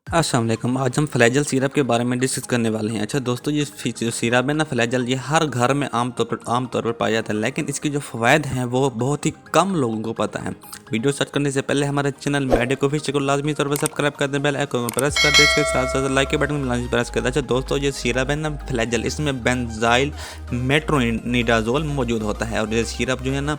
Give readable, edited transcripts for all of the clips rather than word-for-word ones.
अस्सलाम वालेकुम। आज हम फ्लैजल सिरप के बारे में डिस्कस करने वाले हैं। अच्छा दोस्तों, ये जो सिरप है ना फ्लैजल, ये हर घर में आम तौर पर पाया जाता है, लेकिन इसके जो फ़वाद हैं वो बहुत ही कम लोगों को पता है। वीडियो स्टार्ट करने से पहले हमारे चैनल मेडिको ऑफिशियल को लाजमी तौर पर सब्सक्राइब कर दें, बेल आइकन को प्रेस कर दें, इसके साथ साथ लाइक के बटन को लाजमी प्रेस कर दें। अच्छा दोस्तों, ये सिरप है ना फ्लैजल, इसमें बेंजाइल मेट्रोनिडाजोल मौजूद होता है, और ये सिरप जो है ना,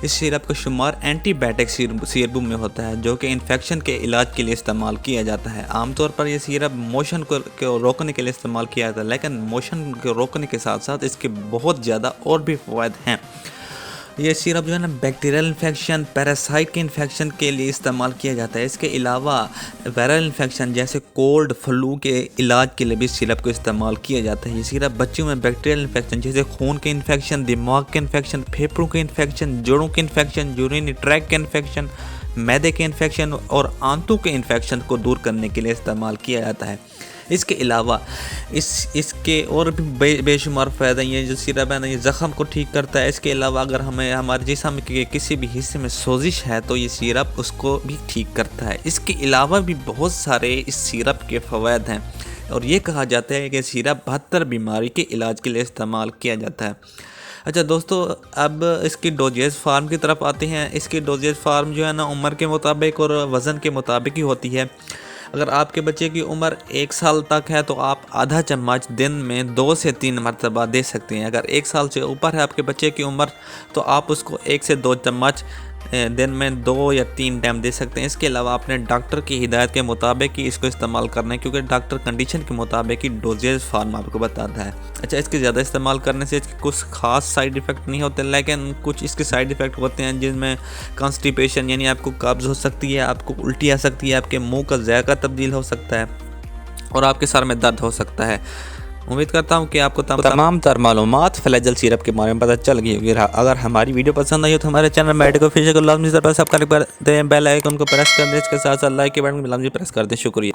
इस सिरप का शुमार एंटीबायोटिक सिरप में होता है, जो कि इन्फेक्शन के इलाज के लिए इस्तेमाल किया जाता है। आमतौर पर यह सिरप मोशन को रोकने के लिए इस्तेमाल किया जाता है, लेकिन मोशन को रोकने के साथ साथ इसके बहुत ज़्यादा और भी फ़वाद हैं। ये सिरप जो है ना बैक्टीरियल इन्फेक्शन, पैरासाइट के इन्फेक्शन के लिए इस्तेमाल किया जाता है। इसके अलावा वायरल इन्फेक्शन जैसे कोल्ड फ्लू के इलाज के लिए भी सिरप को इस्तेमाल किया जाता है। ये सिरप बच्चों में बैक्टीरियल इन्फेक्शन जैसे खून के इन्फेक्शन, दिमाग के इन्फेक्शन, फेफड़ों के इन्फेक्शन, जोड़ों के इन्फेक्शन, यूरिनरी ट्रैक्ट के इन्फेक्शन, मैदे के इन्फेक्शन और आंतों के इन्फेक्शन को दूर करने के लिए इस्तेमाल किया जाता है। इसके अलावा इसके और भी बेशुमार फ़ायदे हैं। ये जो सिरप है ना, ये ज़ख़म को ठीक करता है। इसके अलावा अगर हमें हमारे जिस्म के किसी भी हिस्से में सोजिश है तो ये सिरप उसको भी ठीक करता है। इसके अलावा भी बहुत सारे इस सिरप के फ़वाद हैं, और ये कहा जाता है कि सिरप 72 बीमारी के इलाज के लिए इस्तेमाल किया जाता है। अच्छा दोस्तों, अब इसकी डोजेज फार्म की तरफ आते हैं। इसकी डोजेज फार्म जो है ना, उम्र के मुताबिक और वज़न के मुताबिक ही होती है। अगर आपके बच्चे की उम्र 1 साल तक है तो आप आधा चम्मच दिन में 2 से 3 मरतबा दे सकते हैं। अगर 1 साल से ऊपर है आपके बच्चे की उम्र तो आप उसको 1 से 2 चम्मच दिन में 2 या 3 टाइम दे सकते हैं। इसके अलावा अपने डॉक्टर की हिदायत के मुताबिक ही इसको इस्तेमाल करना है, क्योंकि डॉक्टर कंडीशन के मुताबिक ही डोजेज फार्म आपको बताता है। अच्छा, इसके ज़्यादा इस्तेमाल करने से इसके कुछ खास साइड इफ़ेक्ट नहीं होते, लेकिन कुछ इसके साइड इफ़ेक्ट होते हैं, जिनमें कॉन्स्टिपेशन यानी आपको कब्ज़ हो सकती है, आपको उल्टी आ सकती है, आपके मुँह का जायका तब्दील हो सकता है और आपके सर में दर्द हो सकता है। उम्मीद करता हूँ कि आपको तमाम तर मालूमात फ्लैजल सिरप के बारे में पता चल गई होगी। अगर हमारी वीडियो पसंद आई हो तो हमारे चैनल मेडिको ऑफिशियल को लाजमी सब्सक्राइब कर दें, बेल आइकन को प्रेस कर दें, इसके साथ साथ लाइक के बटन को लाजमी प्रेस कर दें। शुक्रिया।